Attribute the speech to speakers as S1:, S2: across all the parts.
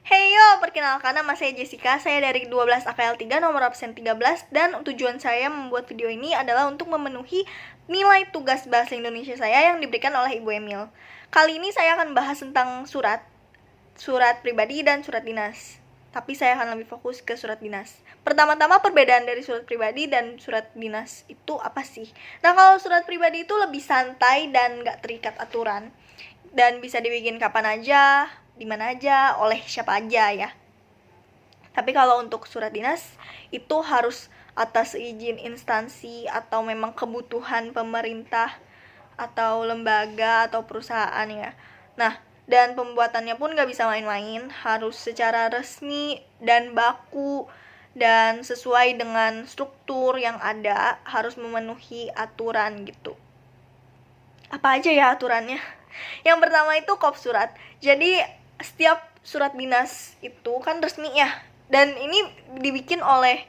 S1: Heyo, perkenalkan nama saya Jessica, saya dari 12 AKL 3 nomor absen 13 dan tujuan saya membuat video ini adalah untuk memenuhi nilai tugas bahasa Indonesia saya yang diberikan oleh Ibu Emil. Kali ini saya akan bahas tentang surat pribadi dan surat dinas. Tapi saya akan lebih fokus ke surat dinas. Pertama-tama perbedaan dari surat pribadi dan surat dinas itu apa sih? Nah, kalau surat pribadi itu lebih santai dan gak terikat aturan. Dan bisa dibikin kapan aja, di mana aja, oleh siapa aja ya. Tapi kalau untuk surat dinas itu harus atas izin instansi atau memang kebutuhan pemerintah atau lembaga atau perusahaan ya. Nah, dan pembuatannya pun gak bisa main-main, harus secara resmi dan baku dan sesuai dengan struktur yang ada, harus memenuhi aturan gitu. Apa aja ya aturannya? Yang pertama itu kop surat. Jadi setiap surat dinas itu kan resmi ya, dan ini dibikin oleh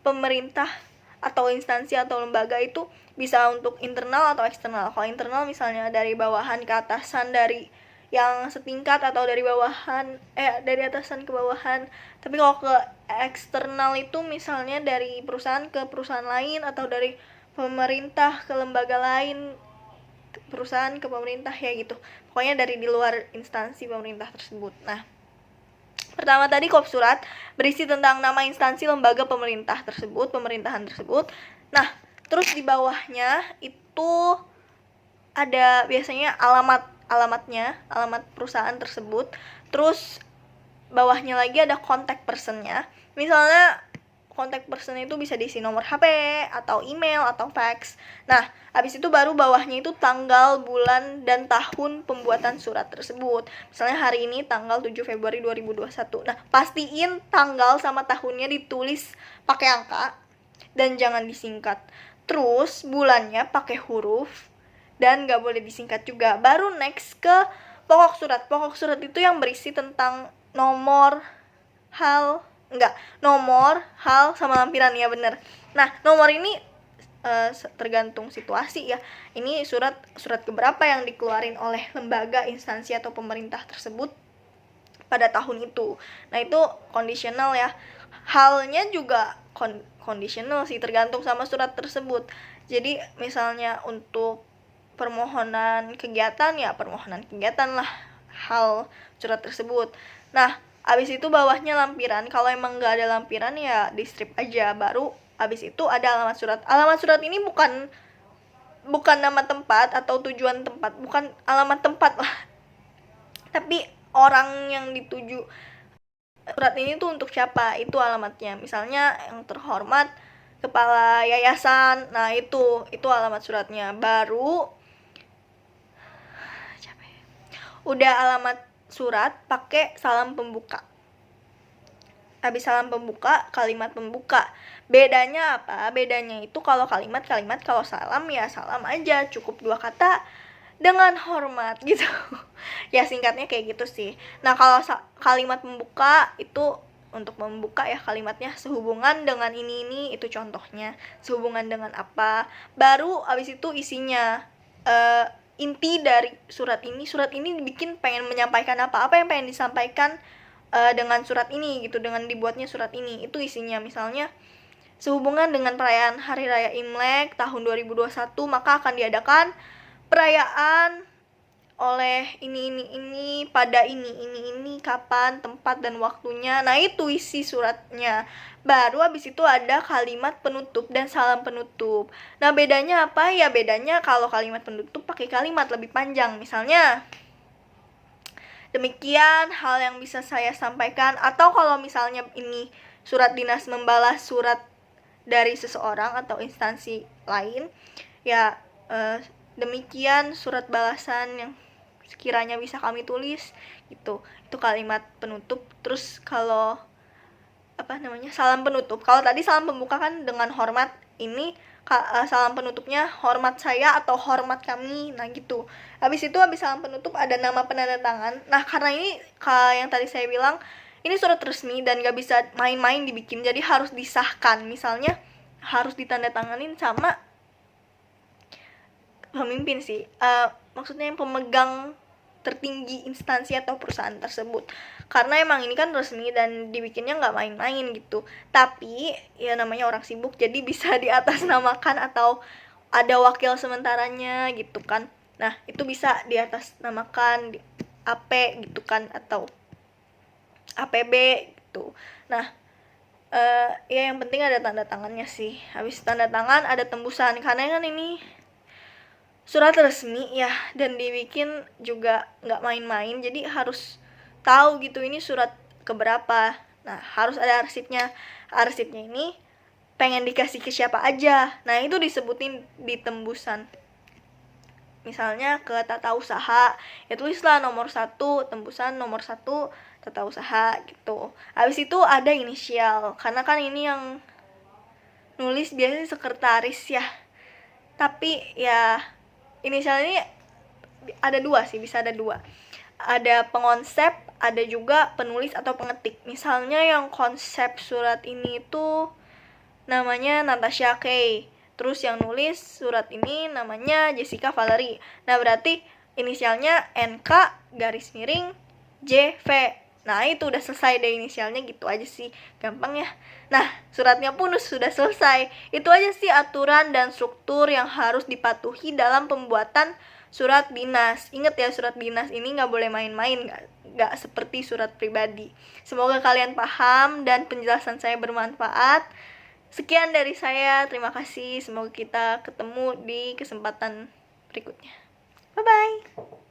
S1: pemerintah atau instansi atau lembaga, itu bisa untuk internal atau eksternal. Kalau internal misalnya dari bawahan ke atasan, dari yang setingkat atau dari bawahan dari atasan ke bawahan. Tapi kalau ke eksternal itu misalnya dari perusahaan ke perusahaan lain atau dari pemerintah ke lembaga lain, perusahaan ke pemerintah ya gitu. Pokoknya dari di luar instansi pemerintah tersebut. Nah, pertama tadi kop surat berisi tentang nama instansi lembaga pemerintah tersebut, pemerintahan tersebut. Nah, terus di bawahnya itu ada biasanya alamatnya, alamat perusahaan tersebut. Terus bawahnya lagi ada contact personnya. Misalnya contact person itu bisa diisi nomor HP atau email atau fax. Nah, habis itu baru bawahnya itu tanggal, bulan, dan tahun pembuatan surat tersebut. Misalnya hari ini tanggal 7 Februari 2021. Nah, pastiin tanggal sama tahunnya ditulis pakai angka dan jangan disingkat. Terus bulannya pakai huruf dan gak boleh disingkat juga. Baru next ke pokok surat. Pokok surat itu yang berisi tentang nomor, hal, sama lampiran ya, bener. Nah, nomor ini tergantung situasi ya. Ini surat keberapa yang dikeluarin oleh lembaga, instansi atau pemerintah tersebut pada tahun itu. Nah, itu kondisional ya. Halnya juga kondisional sih, tergantung sama surat tersebut. Jadi misalnya untuk permohonan kegiatan ya permohonan kegiatan lah hal surat tersebut. Nah, abis itu bawahnya lampiran. Kalau emang nggak ada lampiran ya di strip aja. Baru abis itu ada alamat surat. Alamat surat ini bukan nama tempat atau tujuan tempat, bukan alamat tempat lah, tapi orang yang dituju surat ini tuh untuk siapa, itu alamatnya. Misalnya yang terhormat kepala yayasan, nah itu alamat suratnya. Baru udah alamat surat pakai salam pembuka. Habis salam pembuka, kalimat pembuka. Bedanya apa? Bedanya itu kalau kalimat, kalau salam ya salam aja, cukup 2 kata, dengan hormat gitu. Ya singkatnya kayak gitu sih. Nah, kalau kalimat pembuka itu untuk membuka ya kalimatnya, sehubungan dengan ini itu contohnya, sehubungan dengan apa. Baru abis itu isinya, inti dari surat ini dibikin pengen menyampaikan apa yang pengen disampaikan dengan surat ini gitu, dengan dibuatnya surat ini. Itu isinya misalnya sehubungan dengan perayaan Hari Raya Imlek tahun 2021, maka akan diadakan perayaan oleh ini pada ini kapan, tempat, dan waktunya. Nah, itu isi suratnya. Baru habis itu ada kalimat penutup dan salam penutup. Nah, bedanya apa? Ya bedanya kalau kalimat penutup pakai kalimat lebih panjang. Misalnya, demikian hal yang bisa saya sampaikan. Atau kalau misalnya ini surat dinas membalas surat dari seseorang atau instansi lain, ya demikian surat balasan yang sekiranya bisa kami tulis gitu. Itu kalimat penutup. Terus kalau salam penutup, kalau tadi salam pembuka kan dengan hormat, ini salam penutupnya hormat saya atau hormat kami. Nah gitu. Habis salam penutup ada nama penanda tangan. Nah, karena ini yang tadi saya bilang, ini surat resmi dan gak bisa main-main dibikin, jadi harus disahkan. Misalnya harus ditandatanganin sama pemimpin sih, maksudnya yang pemegang tertinggi instansi atau perusahaan tersebut, karena emang ini kan resmi dan dibikinnya nggak main-main gitu. Tapi ya namanya orang sibuk, jadi bisa diatasnamakan atau ada wakil sementaranya gitu kan. Nah itu bisa diatasnamakan di AP gitu kan, atau APB gitu. Nah ya yang penting ada tanda tangannya sih. Habis tanda tangan ada tembusan, karena kan ini surat resmi ya, dan dibikin juga nggak main-main, jadi harus tahu gitu ini surat keberapa. Nah harus ada arsipnya. Arsipnya ini pengen dikasih ke siapa aja, nah itu disebutin di tembusan. Misalnya ke tata usaha, ya tulislah nomor 1, tembusan nomor 1 tata usaha gitu. Habis itu ada inisial, karena kan ini yang nulis biasanya sekretaris ya, tapi ya inisial ini ada 2 sih, bisa ada 2. Ada pengonsep, ada juga penulis atau pengetik. Misalnya yang konsep surat ini itu namanya Natasha Kay, terus yang nulis surat ini namanya Jessica Valerie. Nah berarti inisialnya NK garis miring JV. Nah itu udah selesai deh inisialnya, gitu aja sih, gampang ya. Nah suratnya pun sudah selesai. Itu aja sih aturan dan struktur yang harus dipatuhi dalam pembuatan surat dinas. Ingat ya, surat dinas ini nggak boleh main-main, nggak seperti surat pribadi. Semoga kalian paham dan penjelasan saya bermanfaat. Sekian dari saya, terima kasih. Semoga kita ketemu di kesempatan berikutnya. Bye-bye.